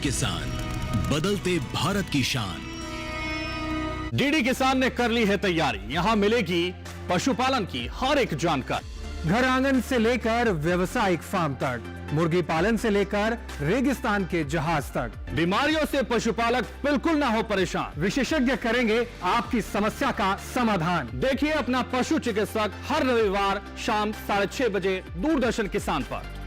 किसान, बदलते भारत की शान। डीडी किसान ने कर ली है तैयारी, यहाँ मिलेगी पशुपालन की हर एक जानकारी। घर आंगन से लेकर व्यवसायिक फार्म तक, मुर्गी पालन से लेकर रेगिस्तान के जहाज तक, बीमारियों से पशुपालक बिल्कुल ना हो परेशान। विशेषज्ञ करेंगे आपकी समस्या का समाधान। देखिए अपना पशु चिकित्सक हर रविवार शाम 6:30 बजे दूरदर्शन किसान पर।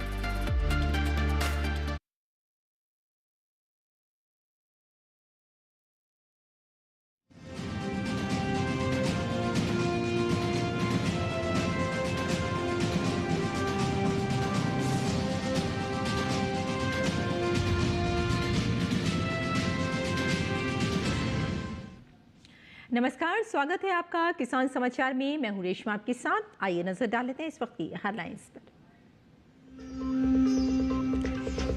नमस्कार, स्वागत है आपका किसान समाचार में। मैं हूं रेशमा आपके साथ। आइए नजर डाल लेते हैं इस वक्त की हेडलाइंस पर।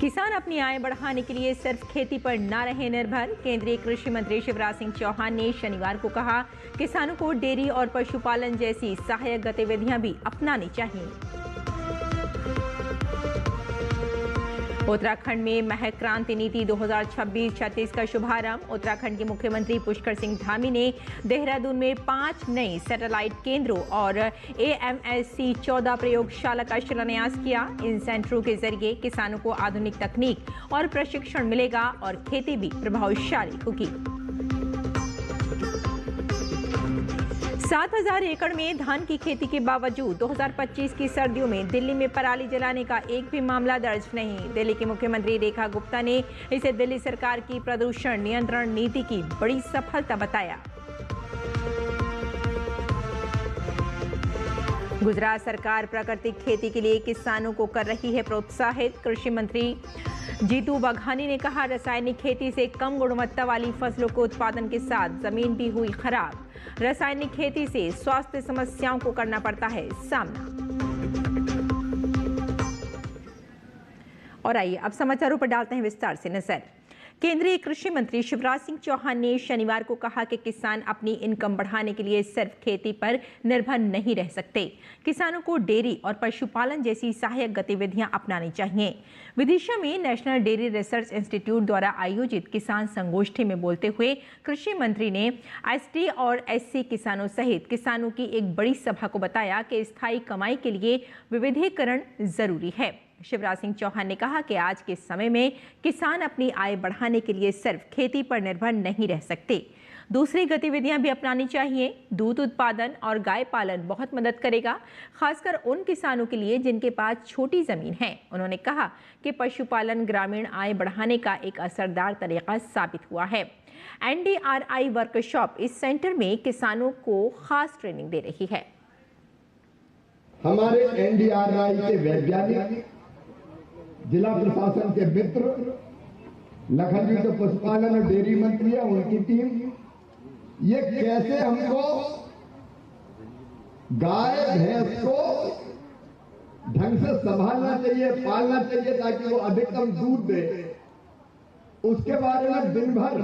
किसान अपनी आय बढ़ाने के लिए सिर्फ खेती पर न रहे निर्भर। केंद्रीय कृषि मंत्री शिवराज सिंह चौहान ने शनिवार को कहा, किसानों को डेयरी और पशुपालन जैसी सहायक गतिविधियां भी अपनानी चाहिए। उत्तराखंड में महक क्रांति नीति 2026-36 का शुभारंभ। उत्तराखंड के मुख्यमंत्री पुष्कर सिंह धामी ने देहरादून में 5 नई सैटेलाइट केंद्रों और AMSC 14 प्रयोगशाला का शिलान्यास किया। इन सेंटरों के जरिए किसानों को आधुनिक तकनीक और प्रशिक्षण मिलेगा और खेती भी प्रभावशाली होगी। 7,000 एकड़ में धान की खेती के बावजूद 2025 की सर्दियों में दिल्ली में पराली जलाने का एक भी मामला दर्ज नहीं। दिल्ली की मुख्यमंत्री रेखा गुप्ता ने इसे दिल्ली सरकार की प्रदूषण नियंत्रण नीति की बड़ी सफलता बताया। गुजरात सरकार प्राकृतिक खेती के लिए किसानों को कर रही है प्रोत्साहित। कृषि मंत्री जीतू वाघानी ने कहा, रासायनिक खेती से कम गुणवत्ता वाली फसलों के उत्पादन के साथ जमीन भी हुई खराब। रासायनिक खेती से स्वास्थ्य समस्याओं को करना पड़ता है सामना। और आइए अब समाचारों पर डालते हैं विस्तार से नजर। केंद्रीय कृषि मंत्री शिवराज सिंह चौहान ने शनिवार को कहा कि किसान अपनी इनकम बढ़ाने के लिए सिर्फ खेती पर निर्भर नहीं रह सकते। किसानों को डेयरी और पशुपालन जैसी सहायक गतिविधियां अपनानी चाहिए। विदिशा में नेशनल डेयरी रिसर्च इंस्टीट्यूट द्वारा आयोजित किसान संगोष्ठी में बोलते हुए कृषि मंत्री ने ST और SC किसानों सहित किसानों की एक बड़ी सभा को बताया कि स्थायी कमाई के लिए विविधीकरण जरूरी है। शिवराज सिंह चौहान ने कहा कि आज के समय में किसान अपनी आय बढ़ाने के लिए सिर्फ खेती पर निर्भर नहीं रह सकते, दूसरी गतिविधियां भी अपनानी चाहिए। दूध उत्पादन और गाय पालन बहुत मदद करेगा, खासकर उन किसानों के लिए जिनके पास छोटी जमीन है। उन्होंने कहा कि पशुपालन ग्रामीण आय बढ़ाने का एक असरदार तरीका साबित हुआ है। NDRI वर्कशॉप इस सेंटर में किसानों को खास ट्रेनिंग दे रही है। हमारे NDRI के वैज्ञानिक, जिला प्रशासन के मित्र, लखनऊ के पशुपालन और डेयरी मंत्री है, उनकी टीम, ये कैसे हमको गाय भैंस को ढंग से संभालना चाहिए, पालना चाहिए ताकि वो अधिकतम दूध दे, उसके बारे में दिन भर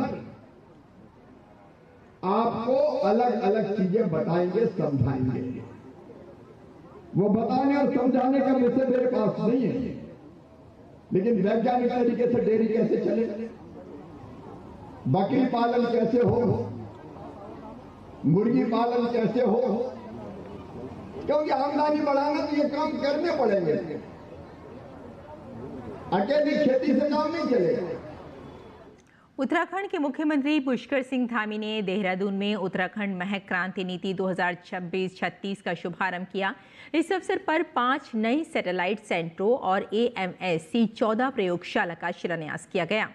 आपको अलग अलग चीजें बताएंगे, समझाएंगे। वो बताने और समझाने का विषय मेरे पास नहीं है, लेकिन वैज्ञानिक तरीके से डेयरी कैसे चले, बकरी पालन कैसे हो, मुर्गी पालन कैसे हो, क्योंकि आमदनी बढ़ाना तो ये काम करने पड़ेंगे, अकेली खेती से काम नहीं चलेगा। उत्तराखंड के मुख्यमंत्री पुष्कर सिंह धामी ने देहरादून में उत्तराखंड महक क्रांति नीति 2026-36 का शुभारंभ किया। इस अवसर पर 5 नई सैटेलाइट सेंटरों और AMSC 14 प्रयोगशाला का शिलान्यास किया गया,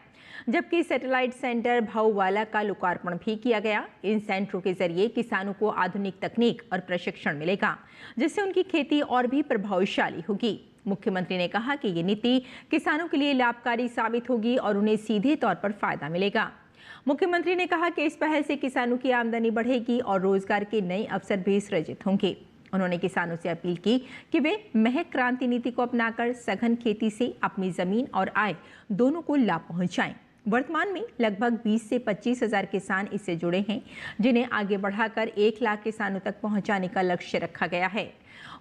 जबकि सैटेलाइट सेंटर भाऊवाला का लोकार्पण भी किया गया। इन सेंटरों के जरिए किसानों को आधुनिक तकनीक और प्रशिक्षण मिलेगा, जिससे उनकी खेती और भी प्रभावशाली होगी। मुख्यमंत्री ने कहा कि ये नीति किसानों के लिए लाभकारी साबित होगी और उन्हें सीधे तौर पर फायदा मिलेगा। मुख्यमंत्री ने कहा कि इस पहल से किसानों की आमदनी बढ़ेगी और रोजगार के नए अवसर भी सृजित होंगे। उन्होंने किसानों से अपील की कि वे महक क्रांति नीति को अपनाकर सघन खेती से अपनी जमीन और आय दोनों को लाभ पहुंचाएं। वर्तमान में लगभग 20 से 25 हजार किसान इससे जुड़े हैं, जिन्हें आगे बढ़ाकर 1 लाख किसानों तक पहुंचाने का लक्ष्य रखा गया है।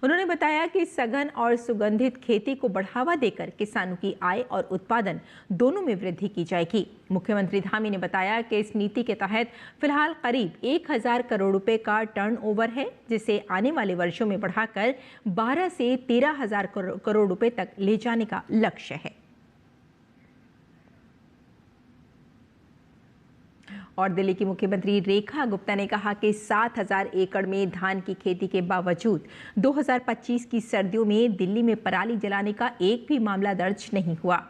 उन्होंने बताया कि सघन और सुगंधित खेती को बढ़ावा देकर किसानों की आय और उत्पादन दोनों में वृद्धि की जाएगी। मुख्यमंत्री धामी ने बताया कि इस नीति के तहत फिलहाल करीब 1000 करोड़ रुपए का टर्नओवर है, जिसे आने वाले वर्षों में बढ़ाकर 12 से 13 हजार करोड़ रुपए तक ले जाने का लक्ष्य है। और दिल्ली की मुख्यमंत्री रेखा गुप्ता ने कहा कि 7000 एकड़ में धान की खेती के बावजूद 2025 की सर्दियों में दिल्ली में पराली जलाने का एक भी मामला दर्ज नहीं हुआ।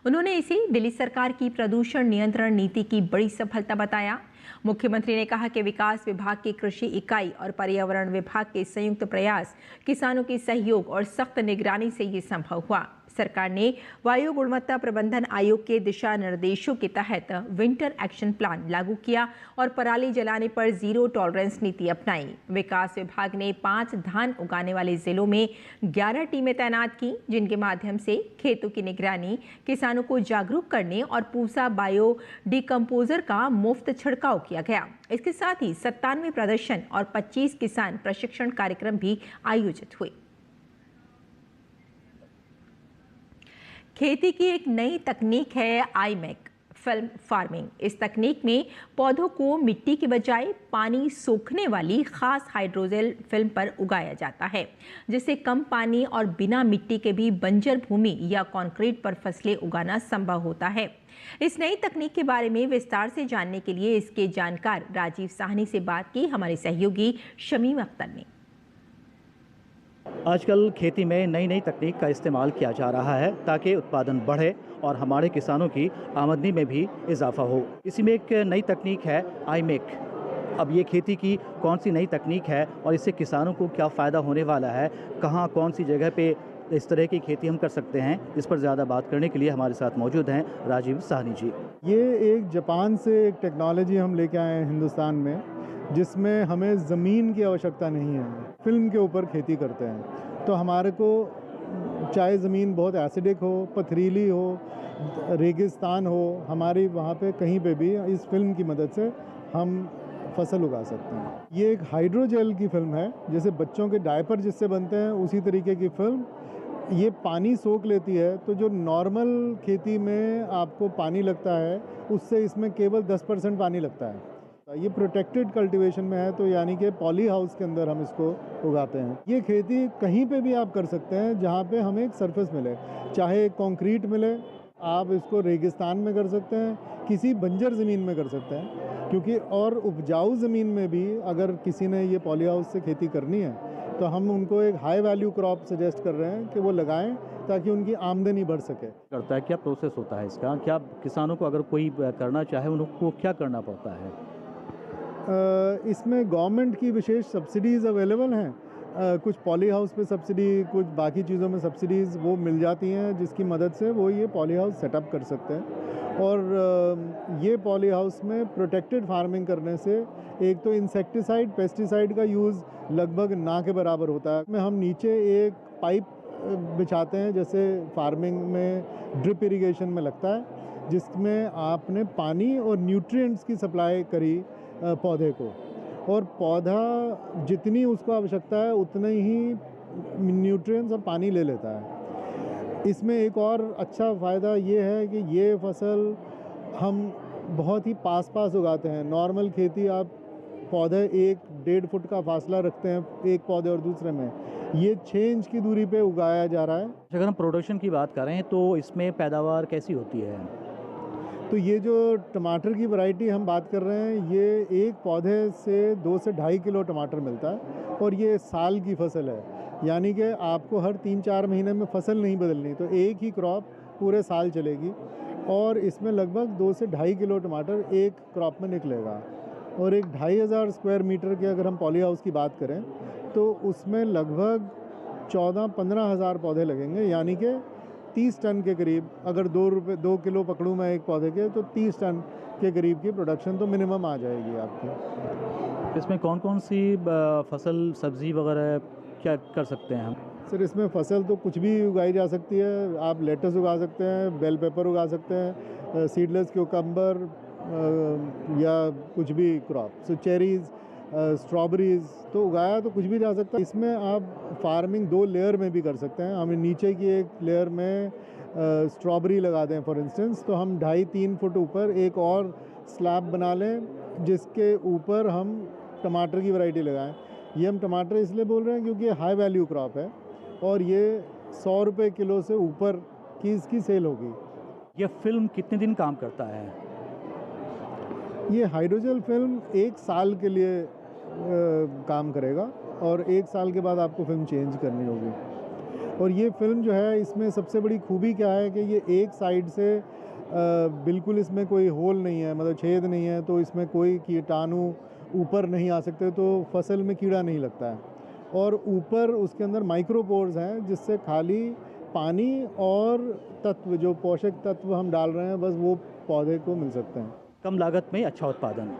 उन्होंने इसे दिल्ली सरकार की प्रदूषण नियंत्रण नीति की बड़ी सफलता बताया। मुख्यमंत्री ने कहा कि विकास विभाग की कृषि इकाई और पर्यावरण विभाग के संयुक्त प्रयास, किसानों के सहयोग और सख्त निगरानी से ये संभव हुआ। सरकार ने वायु गुणवत्ता प्रबंधन आयोग के दिशा निर्देशों के तहत विंटर एक्शन प्लान लागू किया और पराली जलाने पर जीरो टॉलरेंस नीति अपनाई। विकास विभाग ने 5 धान उगाने वाले जिलों में 11 टीमें तैनात की, जिनके माध्यम से खेतों की निगरानी, किसानों को जागरूक करने और पूसा बायो डिकम्पोजर का मुफ्त छिड़काव किया गया। इसके साथ ही 97 प्रदर्शन और 25 किसान प्रशिक्षण कार्यक्रम भी आयोजित हुए। खेती की एक नई तकनीक है आईमेक फिल्म फार्मिंग। इस तकनीक में पौधों को मिट्टी के बजाय पानी सोखने वाली खास हाइड्रोजेल फिल्म पर उगाया जाता है, जिससे कम पानी और बिना मिट्टी के भी बंजर भूमि या कंक्रीट पर फसलें उगाना संभव होता है। इस नई तकनीक के बारे में विस्तार से जानने के लिए इसके जानकार राजीव साहनी से बात की हमारे सहयोगी शमीम अख्तर ने। आजकल खेती में नई नई तकनीक का इस्तेमाल किया जा रहा है ताकि उत्पादन बढ़े और हमारे किसानों की आमदनी में भी इजाफा हो। इसी में एक नई तकनीक है आईमेक। अब ये खेती की कौन सी नई तकनीक है और इससे किसानों को क्या फ़ायदा होने वाला है, कहाँ कौन सी जगह पे इस तरह की खेती हम कर सकते हैं, इस पर ज़्यादा बात करने के लिए हमारे साथ मौजूद हैं राजीव साहनी जी। ये एक जापान से एक टेक्नोलॉजी हम लेके आए हैं हिंदुस्तान में, जिसमें हमें ज़मीन की आवश्यकता नहीं है, फिल्म के ऊपर खेती करते हैं। तो हमारे को चाहे ज़मीन बहुत एसिडिक हो, पथरीली हो, रेगिस्तान हो, हमारी वहाँ पे कहीं पे भी इस फिल्म की मदद से हम फसल उगा सकते हैं। ये एक हाइड्रोजेल की फिल्म है, जैसे बच्चों के डायपर जिससे बनते हैं उसी तरीके की फिल्म। ये पानी सोख लेती है, तो जो नॉर्मल खेती में आपको पानी लगता है उससे इसमें केवल 10% पानी लगता है। ये प्रोटेक्टेड कल्टीवेशन में है, तो यानी कि पॉली हाउस के अंदर हम इसको उगाते हैं। ये खेती कहीं पे भी आप कर सकते हैं जहाँ पे हमें एक सरफेस मिले, चाहे कंक्रीट मिले, आप इसको रेगिस्तान में कर सकते हैं, किसी बंजर ज़मीन में कर सकते हैं, क्योंकि और उपजाऊ ज़मीन में भी अगर किसी ने ये पॉली हाउस से खेती करनी है तो हम उनको एक हाई वैल्यू क्रॉप सजेस्ट कर रहे हैं कि वो लगाएं ताकि उनकी आमदनी बढ़ सके। करता है क्या प्रोसेस होता है इसका, क्या किसानों को अगर कोई करना चाहे उनको क्या करना पड़ता है? इसमें गवर्नमेंट की विशेष सब्सिडीज़ अवेलेबल हैं, कुछ पॉली हाउस पे सब्सिडी, कुछ बाकी चीज़ों में सब्सिडीज़ वो मिल जाती हैं, जिसकी मदद से वो ये पॉली हाउस सेटअप कर सकते हैं। और ये पॉली हाउस में प्रोटेक्टेड फार्मिंग करने से एक तो इंसेक्टिसाइड, पेस्टिसाइड का यूज़ लगभग ना के बराबर होता है। में हम नीचे एक पाइप बिछाते हैं, जैसे फार्मिंग में ड्रिप इरिगेशन में लगता है, जिसमें आपने पानी और न्यूट्रिएंट्स की सप्लाई करी पौधे को, और पौधा जितनी उसको आवश्यकता है उतने ही न्यूट्रिएंट्स और पानी ले लेता है। इसमें एक और अच्छा फ़ायदा ये है कि ये फसल हम बहुत ही पास पास उगाते हैं। नॉर्मल खेती आप पौधे 1-1.5 फुट का फासला रखते हैं एक पौधे और दूसरे में, ये 6 इंच की दूरी पे उगाया जा रहा है। अगर हम प्रोडक्शन की बात करें तो इसमें पैदावार कैसी होती है? तो ये जो टमाटर की वैरायटी हम बात कर रहे हैं, ये एक पौधे से 2 से 2.5 किलो टमाटर मिलता है, और ये साल की फसल है, यानी कि आपको हर 3-4 महीने में फसल नहीं बदलनी, तो एक ही क्रॉप पूरे साल चलेगी, और इसमें लगभग 2 से 2.5 किलो टमाटर एक क्रॉप में निकलेगा। और एक 2500 स्क्वायर मीटर के अगर हम पॉली हाउस की बात करें तो उसमें लगभग 14-15 हज़ार पौधे लगेंगे, यानी कि 30 टन के करीब। अगर 2 किलो पकड़ूँ मैं एक पौधे के, तो 30 टन के करीब की प्रोडक्शन तो मिनिमम आ जाएगी आपकी। इसमें कौन कौन सी फसल, सब्जी वगैरह क्या कर सकते हैं हम? सर, इसमें फसल तो कुछ भी उगाई जा सकती है। आप लेटस उगा सकते हैं, बेल पेपर उगा सकते हैं, सीडलेस क्यूकम्बर या कुछ भी क्रॉप, सो चेरीज़, स्ट्रॉबेरीज़ तो उगाया तो कुछ भी जा सकता है। इसमें आप फार्मिंग 2 लेयर में भी कर सकते हैं। हम नीचे की एक लेयर में स्ट्रॉबेरी लगा दें फॉर इंस्टेंस, तो हम 2.5-3 फुट ऊपर एक और स्लैब बना लें जिसके ऊपर हम टमाटर की वैरायटी लगाएं। ये हम टमाटर इसलिए बोल रहे हैं क्योंकि ये हाई वैल्यू क्रॉप है और ये 100 रुपये किलो से ऊपर की इसकी सेल होगी। यह फिल्म कितने दिन काम करता है? ये हाइड्रोजेल फिल्म 1 साल के लिए काम करेगा और 1 साल के बाद आपको फिल्म चेंज करनी होगी। और ये फिल्म जो है, इसमें सबसे बड़ी खूबी क्या है कि ये एक साइड से बिल्कुल इसमें कोई होल नहीं है, मतलब छेद नहीं है, तो इसमें कोई कीटाणु ऊपर नहीं आ सकते, तो फसल में कीड़ा नहीं लगता है। और ऊपर उसके अंदर माइक्रोपोर्स हैं जिससे खाली पानी और तत्व, जो पोषक तत्व हम डाल रहे हैं, बस वो पौधे को मिल सकते हैं। कम लागत में अच्छा उत्पादन,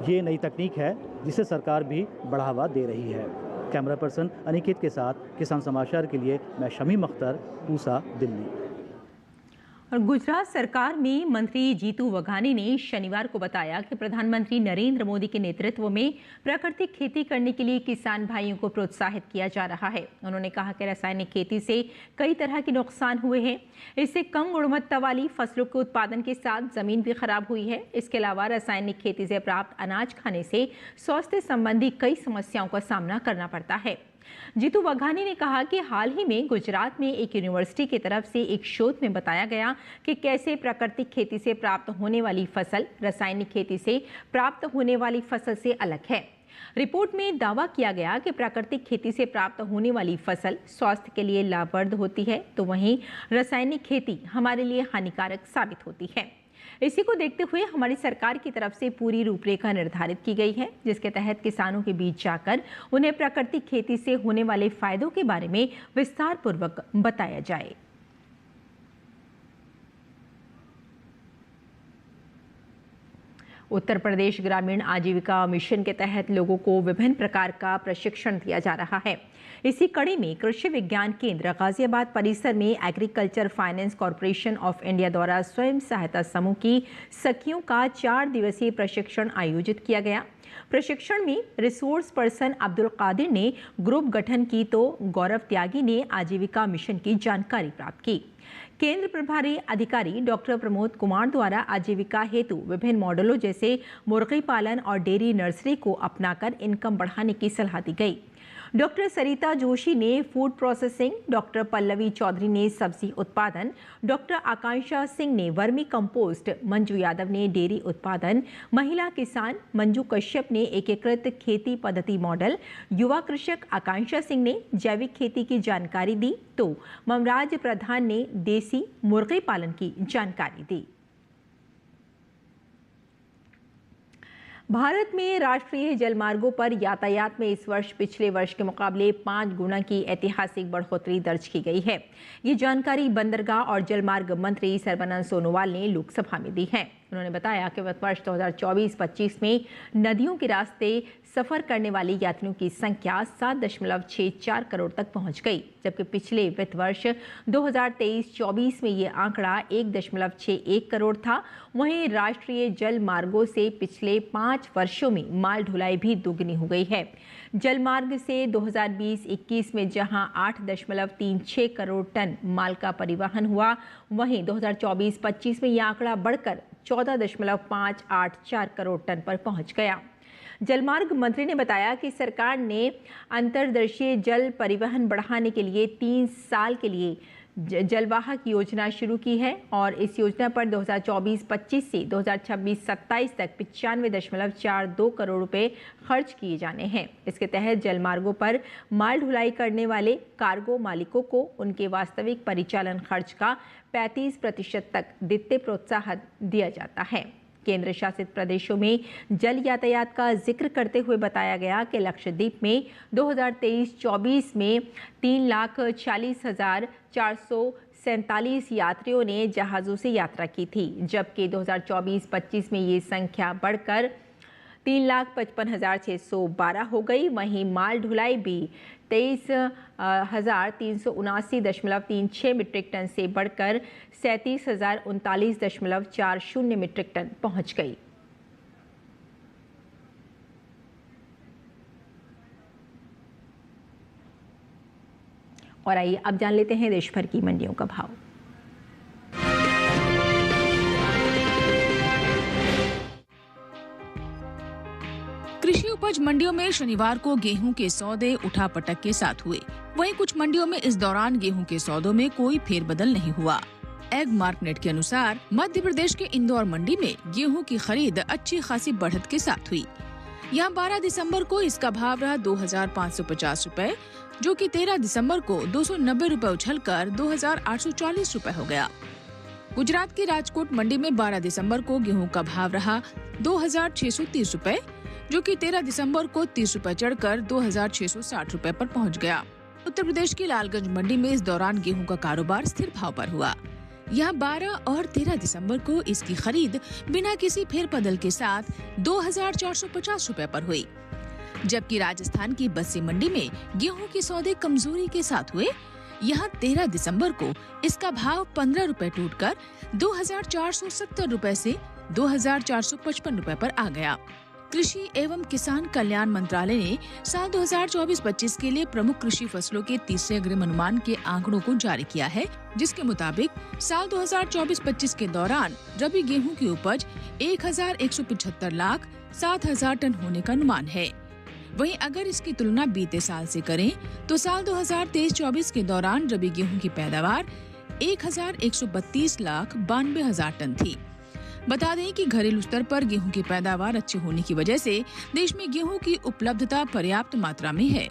ये नई तकनीक है जिसे सरकार भी बढ़ावा दे रही है। कैमरा पर्सन अनिकेत के साथ किसान समाचार के लिए मैं शमीम अख्तर, पूसा, दिल्ली। और गुजरात सरकार में मंत्री जीतू वघानी ने शनिवार को बताया कि प्रधानमंत्री नरेंद्र मोदी के नेतृत्व में प्राकृतिक खेती करने के लिए किसान भाइयों को प्रोत्साहित किया जा रहा है। उन्होंने कहा कि रासायनिक खेती से कई तरह के नुकसान हुए हैं। इससे कम गुणवत्ता वाली फसलों के उत्पादन के साथ जमीन भी खराब हुई है। इसके अलावा रासायनिक खेती से प्राप्त अनाज खाने से स्वास्थ्य संबंधी कई समस्याओं का सामना करना पड़ता है। जीतू वघानी ने कहा कि हाल ही में गुजरात में एक यूनिवर्सिटी की तरफ से एक शोध में बताया गया कि कैसे प्राकृतिक खेती से प्राप्त होने वाली फसल रासायनिक खेती से प्राप्त होने वाली फसल से अलग है। रिपोर्ट में दावा किया गया कि प्राकृतिक खेती से प्राप्त होने वाली फसल स्वास्थ्य के लिए लाभप्रद होती है, तो वहीं रासायनिक खेती हमारे लिए हानिकारक साबित होती है। इसी को देखते हुए हमारी सरकार की तरफ से पूरी रूपरेखा निर्धारित की गई है, जिसके तहत किसानों के बीच जाकर उन्हें प्राकृतिक खेती से होने वाले फायदों के बारे में विस्तार पूर्वक बताया जाए। उत्तर प्रदेश ग्रामीण आजीविका मिशन के तहत लोगों को विभिन्न प्रकार का प्रशिक्षण दिया जा रहा है। इसी कड़ी में कृषि विज्ञान केंद्र गाजियाबाद परिसर में agriculture finance corporation of India द्वारा स्वयं सहायता समूह की सखियों का 4 दिवसीय प्रशिक्षण आयोजित किया गया। प्रशिक्षण में रिसोर्स पर्सन अब्दुल कादिर ने ग्रुप गठन की तो गौरव त्यागी ने आजीविका मिशन की जानकारी प्राप्त की। केंद्र प्रभारी अधिकारी डॉक्टर प्रमोद कुमार द्वारा आजीविका हेतु विभिन्न मॉडलों जैसे मुर्गी पालन और डेयरी नर्सरी को अपनाकर इनकम बढ़ाने की सलाह दी गई। डॉक्टर सरिता जोशी ने food processing, doctor Pallavi Chaudhary ने सब्जी उत्पादन, डॉक्टर आकांक्षा सिंह ने वर्मी कंपोस्ट, मंजू यादव ने डेयरी उत्पादन, महिला किसान मंजू कश्यप ने एकीकृत खेती पद्धति मॉडल, युवा कृषक आकांक्षा सिंह ने जैविक खेती की जानकारी दी, तो ममराज प्रधान ने देसी मुर्गी पालन की जानकारी दी। भारत में राष्ट्रीय जलमार्गों पर यातायात में इस वर्ष पिछले वर्ष के मुकाबले 5 गुना की ऐतिहासिक बढ़ोतरी दर्ज की गई है। ये जानकारी बंदरगाह और जलमार्ग मंत्री सर्बानंद सोनोवाल ने लोकसभा में दी है। उन्होंने बताया कि वर्ष 2024-25 में नदियों के रास्ते सफर करने वाले यात्रियों की संख्या 7.64 करोड़ तक पहुंच गई, जबकि पिछले वित्त वर्ष 2023-24 में ये आंकड़ा 1.61 करोड़ था। वहीं राष्ट्रीय जल मार्गों से पिछले 5 वर्षों में माल ढुलाई भी दोगुनी हो गई है। जल मार्ग से 2020-21 में जहां 8.36 करोड़ टन माल का परिवहन हुआ, वहीं 2024-25 में यह आंकड़ा बढ़कर 14.584 करोड़ टन पर पहुंच गया। जलमार्ग मंत्री ने बताया कि सरकार ने अंतर्देशीय जल परिवहन बढ़ाने के लिए 3 साल के लिए जलवाहक योजना शुरू की है और इस योजना पर 2024-25 से 2026-27 तक 95.42 करोड़ रुपए खर्च किए जाने हैं। इसके तहत जलमार्गों पर माल ढुलाई करने वाले कार्गो मालिकों को उनके वास्तविक परिचालन खर्च का 35% तक वित्तीय प्रोत्साहन दिया जाता है। केंद्र शासित प्रदेशों में जल यातायात का जिक्र करते हुए बताया गया कि लक्षद्वीप में 2023-24 में 3,40,447 यात्रियों ने जहाज़ों से यात्रा की थी, जबकि 2024-25 में ये संख्या बढ़कर 3,55,612 हो गई। वहीं माल ढुलाई भी 23,379.36 मीट्रिक टन से बढ़कर 37,039.40 मीट्रिक टन पहुंच गई। और आइए अब जान लेते हैं देश भर की मंडियों का भाव। कृषि उपज मंडियों में शनिवार को गेहूं के सौदे उठापटक के साथ हुए। वहीं कुछ मंडियों में इस दौरान गेहूं के सौदों में कोई फेरबदल नहीं हुआ। एग मार्केट के अनुसार मध्य प्रदेश के इंदौर मंडी में गेहूं की खरीद अच्छी खासी बढ़त के साथ हुई। यहाँ 12 दिसंबर को इसका भाव रहा 2,550 रुपए, जो कि 13 दिसंबर को 290 रुपए उछलकर 2,840 रुपए हो गया। गुजरात की राजकोट मंडी में 12 दिसंबर को गेहूं का भाव रहा 2,630 रुपए, जो कि 13 दिसंबर को 30 रुपए चढ़कर 2,660 रुपए पर पहुंच गया। उत्तर प्रदेश की लालगंज मंडी में इस दौरान गेहूं का कारोबार स्थिर भाव पर हुआ। यहाँ 12 और 13 दिसंबर को इसकी खरीद बिना किसी फेरबदल के साथ 2,450 रुपए पर हुई। जबकि राजस्थान की बस्सी मंडी में गेहूं के सौदे कमजोरी के साथ हुए। यहाँ 13 दिसंबर को इसका भाव 15 रुपए टूटकर 2,470 रुपए से 2,455 रुपए पर आ गया। कृषि एवं किसान कल्याण मंत्रालय ने साल 2024-25 के लिए प्रमुख कृषि फसलों के तीसरे अग्रिम अनुमान के आंकड़ों को जारी किया है, जिसके मुताबिक साल 2024-25 के दौरान रबी गेहूं की उपज 1,175,07,000 टन होने का अनुमान है। वहीं अगर इसकी तुलना बीते साल से करें तो साल 2023-24 के दौरान रबी गेहूं की पैदावार 1,132,92,000 टन थी। बता दें कि घरेलू स्तर पर गेहूं की पैदावार अच्छी होने की वजह से देश में गेहूं की उपलब्धता पर्याप्त मात्रा में है।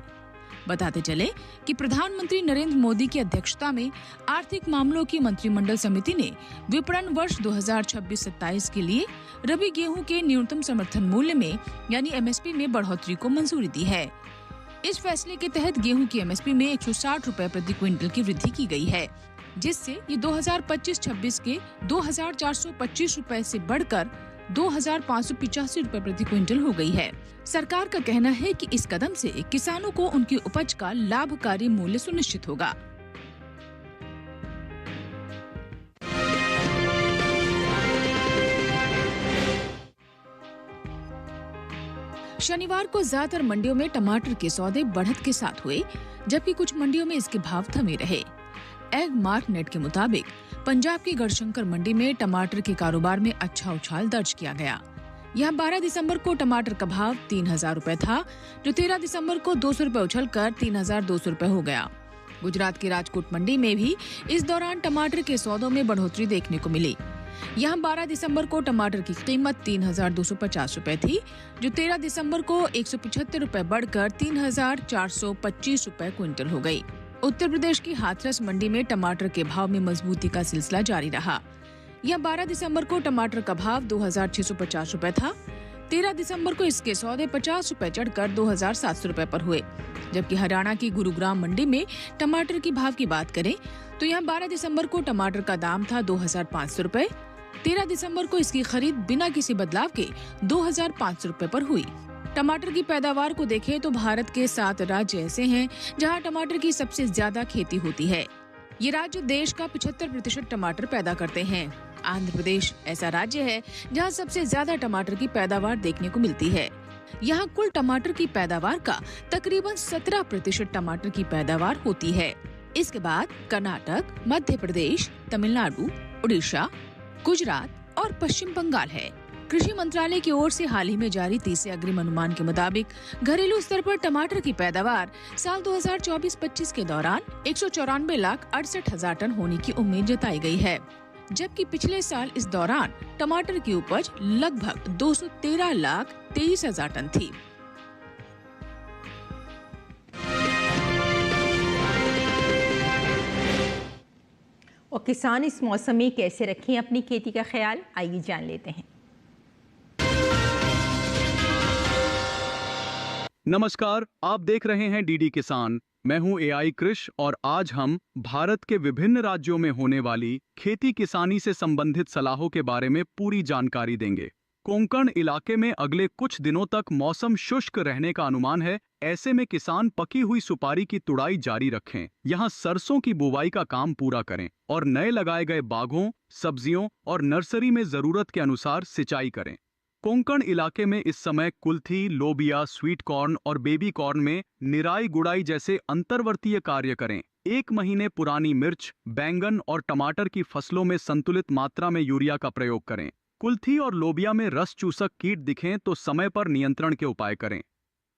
बताते चले कि प्रधानमंत्री नरेंद्र मोदी की अध्यक्षता में आर्थिक मामलों की मंत्रिमंडल समिति ने विपणन वर्ष 2026-27 के लिए रबी गेहूं के न्यूनतम समर्थन मूल्य में यानी एमएसपी में बढ़ोतरी को मंजूरी दी है। इस फैसले के तहत गेहूं की एमएसपी में 160 रुपए प्रति क्विंटल की वृद्धि की गई है, जिससे ये 2025-26 के 2,425 रुपए से बढ़कर 2,585 रुपए प्रति क्विंटल हो गई है। सरकार का कहना है कि इस कदम से किसानों को उनकी उपज का लाभकारी मूल्य सुनिश्चित होगा। शनिवार को ज्यादातर मंडियों में टमाटर के सौदे बढ़त के साथ हुए, जबकि कुछ मंडियों में इसके भाव थमे रहे। एग मार्केट के मुताबिक पंजाब की गढ़शंकर मंडी में टमाटर के कारोबार में अच्छा उछाल दर्ज किया गया। यहाँ 12 दिसंबर को टमाटर का भाव 3,000 रुपए था, जो 13 दिसंबर को 200 रुपए उछलकर 3,200 रुपए हो गया। गुजरात की राजकोट मंडी में भी इस दौरान टमाटर के सौदों में बढ़ोतरी देखने को मिली। यहाँ 12 दिसंबर को टमाटर की कीमत 3,250 रुपए थी, जो 13 दिसंबर को 175 रुपए बढ़कर 3,425 रुपए क्विंटल हो गई। उत्तर प्रदेश की हाथरस मंडी में टमाटर के भाव में मजबूती का सिलसिला जारी रहा। यहाँ 12 दिसंबर को टमाटर का भाव 2,650 रुपए था। 13 दिसंबर को इसके सौदे 50 रुपए चढ़कर 2,700 रुपए पर हुए। जबकि हरियाणा की गुरुग्राम मंडी में टमाटर की भाव की बात करें तो यहाँ 12 दिसंबर को टमाटर का दाम था 2,500 रुपए। 13 दिसंबर को इसकी खरीद बिना किसी बदलाव के 2,500 रुपए पर हुई। टमाटर की पैदावार को देखें तो भारत के 7 राज्य ऐसे हैं जहां टमाटर की सबसे ज्यादा खेती होती है। ये राज्य देश का 75% टमाटर पैदा करते हैं। आंध्र प्रदेश ऐसा राज्य है जहां सबसे ज्यादा टमाटर की पैदावार देखने को मिलती है। यहाँ कुल टमाटर की पैदावार का तकरीबन 17% टमाटर की पैदावार होती है। इसके बाद कर्नाटक, मध्य प्रदेश, तमिलनाडु, उड़ीसा, गुजरात और पश्चिम बंगाल है। कृषि मंत्रालय की ओर से हाल ही में जारी तीसरे अग्रिम अनुमान के मुताबिक घरेलू स्तर पर टमाटर की पैदावार साल 2024-25 के दौरान 194,68,000 टन होने की उम्मीद जताई गई है, जबकि पिछले साल इस दौरान टमाटर की उपज लगभग 213,23,000 टन थी। और किसान इस मौसम में कैसे रखें अपनी खेती का ख्याल, आइए जान लेते हैं। नमस्कार, आप देख रहे हैं डीडी किसान। मैं हूं एआई कृष और आज हम भारत के विभिन्न राज्यों में होने वाली खेती किसानी से संबंधित सलाहों के बारे में पूरी जानकारी देंगे। कोंकण इलाके में अगले कुछ दिनों तक मौसम शुष्क रहने का अनुमान है। ऐसे में किसान पकी हुई सुपारी की तुड़ाई जारी रखें। यहाँ सरसों की बुवाई का काम पूरा करें और नए लगाए गए बागों, सब्जियों और नर्सरी में जरूरत के अनुसार सिंचाई करें। कोंकण इलाके में इस समय कुल्थी, लोबिया, स्वीट कॉर्न और बेबी कॉर्न में निराई गुड़ाई जैसे अंतर्वर्तीय कार्य करें। 1 महीने पुरानी मिर्च, बैंगन और टमाटर की फसलों में संतुलित मात्रा में यूरिया का प्रयोग करें। कुल्थी और लोबिया में रस चूसक कीट दिखें तो समय पर नियंत्रण के उपाय करें।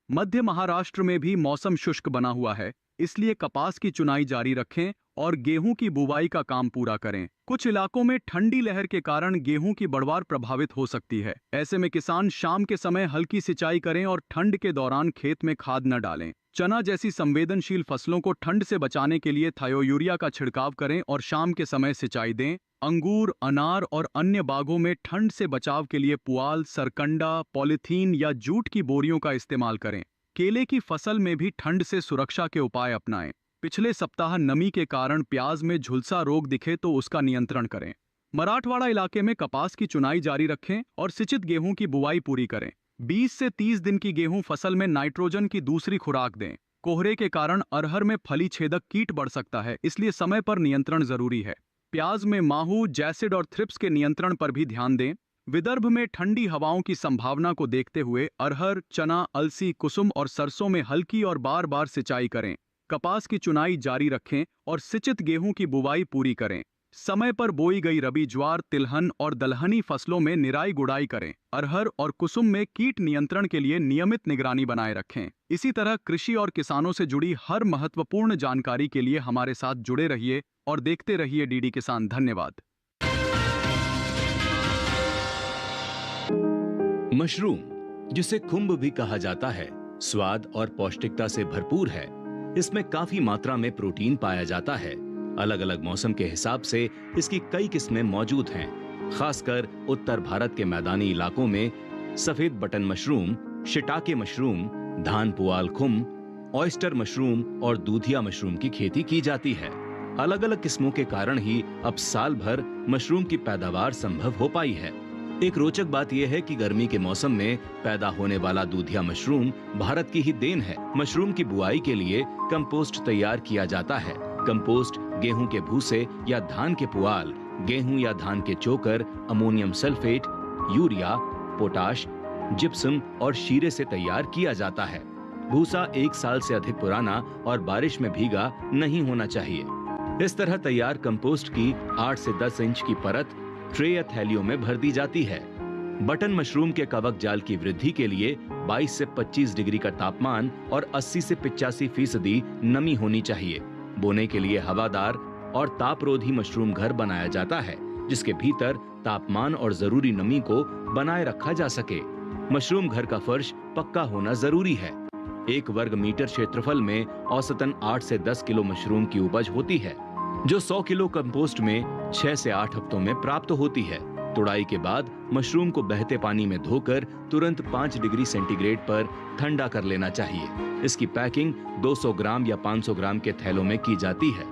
मध्य महाराष्ट्र में भी मौसम शुष्क बना हुआ है, इसलिए कपास की चुनाई जारी रखें और गेहूं की बुवाई का काम पूरा करें। कुछ इलाकों में ठंडी लहर के कारण गेहूं की बढ़वार प्रभावित हो सकती है। ऐसे में किसान शाम के समय हल्की सिंचाई करें और ठंड के दौरान खेत में खाद न डालें। चना जैसी संवेदनशील फसलों को ठंड से बचाने के लिए थायोयूरिया का छिड़काव करें और शाम के समय सिंचाई दें। अंगूर, अनार और अन्य बागों में ठंड से बचाव के लिए पुआल, सरकंडा, पॉलीथीन या जूट की बोरियों का इस्तेमाल करें। केले की फसल में भी ठंड से सुरक्षा के उपाय अपनाएं। पिछले सप्ताह नमी के कारण प्याज में झुलसा रोग दिखे तो उसका नियंत्रण करें। मराठवाड़ा इलाके में कपास की चुनाई जारी रखें और सिंचित गेहूं की बुवाई पूरी करें। 20 से 30 दिन की गेहूं फसल में नाइट्रोजन की दूसरी खुराक दें। कोहरे के कारण अरहर में फली छेदक कीट बढ़ सकता है, इसलिए समय पर नियंत्रण जरूरी है। प्याज में माहू, जैसिड और थ्रिप्स के नियंत्रण पर भी ध्यान दें। विदर्भ में ठंडी हवाओं की संभावना को देखते हुए अरहर, चना, अलसी, कुसुम और सरसों में हल्की और बार बार सिंचाई करें। कपास की चुनाई जारी रखें और सिंचित गेहूं की बुवाई पूरी करें। समय पर बोई गई रबी ज्वार, तिलहन और दलहनी फसलों में निराई गुड़ाई करें। अरहर और कुसुम में कीट नियंत्रण के लिए नियमित निगरानी बनाए रखें। इसी तरह कृषि और किसानों से जुड़ी हर महत्वपूर्ण जानकारी के लिए हमारे साथ जुड़े रहिए और देखते रहिए डीडी किसान। धन्यवाद। मशरूम, जिसे खुम्ब भी कहा जाता है, स्वाद और पौष्टिकता से भरपूर है। इसमें काफी मात्रा में प्रोटीन पाया जाता है। अलग अलग मौसम के हिसाब से इसकी कई किस्में मौजूद हैं। खासकर उत्तर भारत के मैदानी इलाकों में सफेद बटन मशरूम, शिटाके मशरूम, धान पुआल खुम, ऑयस्टर मशरूम और दूधिया मशरूम की खेती की जाती है। अलग अलग किस्मों के कारण ही अब साल भर मशरूम की पैदावार संभव हो पाई है। एक रोचक बात यह है कि गर्मी के मौसम में पैदा होने वाला दूधिया मशरूम भारत की ही देन है। मशरूम की बुआई के लिए कंपोस्ट तैयार किया जाता है। कंपोस्ट गेहूं के भूसे या धान के पुआल, गेहूं या धान के चोकर, ammonium sulphate, urea, potash, gypsum और शीरे से तैयार किया जाता है। भूसा 1 साल से अधिक पुराना और बारिश में भीगा नहीं होना चाहिए। इस तरह तैयार कंपोस्ट की 8 से 10 इंच की परत ट्रे या थैलियों में भर दी जाती है। बटन मशरूम के कवक जाल की वृद्धि के लिए 22 से 25 डिग्री का तापमान और 80 से 85% नमी होनी चाहिए। बोने के लिए हवादार और तापरोधी मशरूम घर बनाया जाता है, जिसके भीतर तापमान और जरूरी नमी को बनाए रखा जा सके। मशरूम घर का फर्श पक्का होना जरूरी है। 1 वर्ग मीटर क्षेत्रफल में औसतन 8 से 10 किलो मशरूम की उपज होती है, जो 100 किलो कंपोस्ट में 6 से 8 हफ्तों में प्राप्त होती है। तुड़ाई के बाद मशरूम को बहते पानी में धोकर तुरंत 5 डिग्री सेंटीग्रेड पर ठंडा कर लेना चाहिए। इसकी पैकिंग 200 ग्राम या 500 ग्राम के थैलों में की जाती है।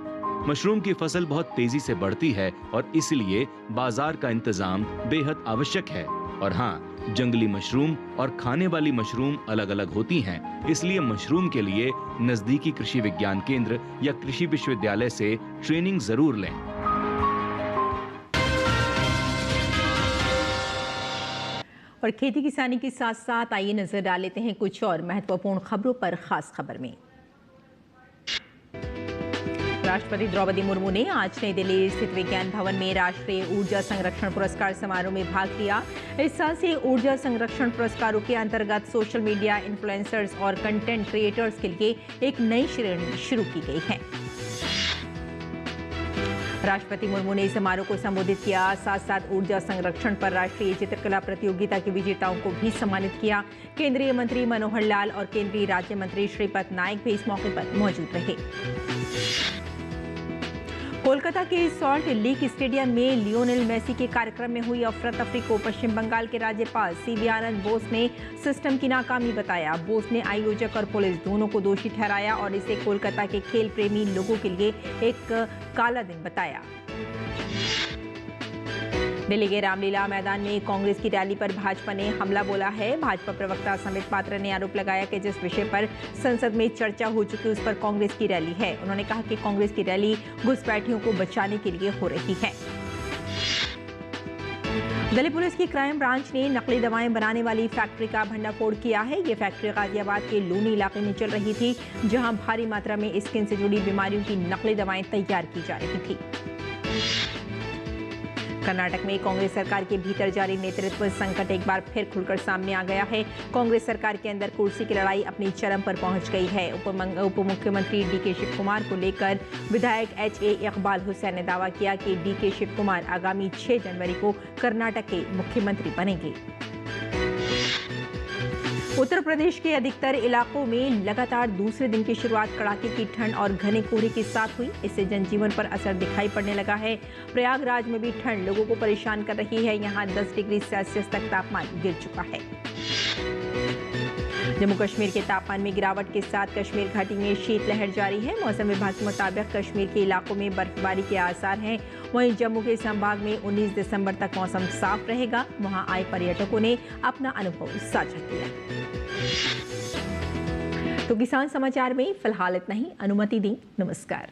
मशरूम की फसल बहुत तेजी से बढ़ती है और इसलिए बाजार का इंतजाम बेहद आवश्यक है। और हाँ, जंगली मशरूम और खाने वाली मशरूम अलग अलग होती हैं, इसलिए मशरूम के लिए नजदीकी कृषि विज्ञान केंद्र या कृषि विश्वविद्यालय से ट्रेनिंग जरूर लें। और खेती किसानी के साथ साथ आइए नजर डाल लेते हैं कुछ और महत्वपूर्ण खबरों पर। खास खबर में राष्ट्रपति द्रौपदी मुर्मू ने आज नई दिल्ली स्थित विज्ञान भवन में राष्ट्रीय ऊर्जा संरक्षण पुरस्कार समारोह में भाग लिया। इस साल से ऊर्जा संरक्षण पुरस्कारों के अंतर्गत सोशल मीडिया इन्फ्लुएंसर्स और कंटेंट क्रिएटर्स के लिए एक नई श्रेणी शुरू की गई है। राष्ट्रपति मुर्मू ने समारोह को संबोधित किया। साथ साथ ऊर्जा संरक्षण पर राष्ट्रीय चित्रकला प्रतियोगिता के विजेताओं को भी सम्मानित किया। केंद्रीय मंत्री मनोहर लाल और केंद्रीय राज्य मंत्री श्रीपद नायक भी इस मौके पर मौजूद रहे। कोलकाता के सॉल्ट लेक स्टेडियम में लियोनेल मेसी के कार्यक्रम में हुई अफरा तफरी को पश्चिम बंगाल के राज्यपाल सीवी आनंद बोस ने सिस्टम की नाकामी बताया। बोस ने आयोजक और पुलिस दोनों को दोषी ठहराया और इसे कोलकाता के खेल प्रेमी लोगों के लिए एक काला दिन बताया। दिल्ली के रामलीला मैदान में कांग्रेस की रैली पर भाजपा ने हमला बोला है। भाजपा प्रवक्ता संबित पात्रा ने आरोप लगाया कि जिस विषय पर संसद में चर्चा हो चुकी उस पर कांग्रेस की रैली है। उन्होंने कहा कि कांग्रेस की रैली घुसपैठियों को बचाने के लिए हो रही है। दिल्ली पुलिस की क्राइम ब्रांच ने नकली दवाएं बनाने वाली फैक्ट्री का भंडाफोड़ किया है। ये फैक्ट्री गाजियाबाद के लूनी इलाके में चल रही थी, जहां भारी मात्रा में स्किन से जुड़ी बीमारियों की नकली दवाएं तैयार की जा रही थी। कर्नाटक में कांग्रेस सरकार के भीतर जारी नेतृत्व संकट एक बार फिर खुलकर सामने आ गया है। कांग्रेस सरकार के अंदर कुर्सी की लड़ाई अपनी चरम पर पहुंच गई है। उप मुख्यमंत्री डीके शिव कुमार को लेकर विधायक एचए इकबाल हुसैन ने दावा किया कि डीके शिव कुमार आगामी 6 जनवरी को कर्नाटक के मुख्यमंत्री बनेंगे। उत्तर प्रदेश के अधिकतर इलाकों में लगातार दूसरे दिन की शुरुआत कड़ाके की ठंड और घने कोहरे के साथ हुई। इससे जनजीवन पर असर दिखाई पड़ने लगा है। प्रयागराज में भी ठंड लोगों को परेशान कर रही है। यहाँ 10 डिग्री सेल्सियस तक तापमान गिर चुका है। जम्मू कश्मीर के तापमान में गिरावट के साथ कश्मीर घाटी में शीतलहर जारी है। मौसम विभाग के मुताबिक कश्मीर के इलाकों में बर्फबारी के आसार हैं। वहीं जम्मू के संभाग में 19 दिसंबर तक मौसम साफ रहेगा। वहां आए पर्यटकों ने अपना अनुभव साझा किया। तो किसान समाचार में फिलहाल इतना ही। अनुमति दी। नमस्कार।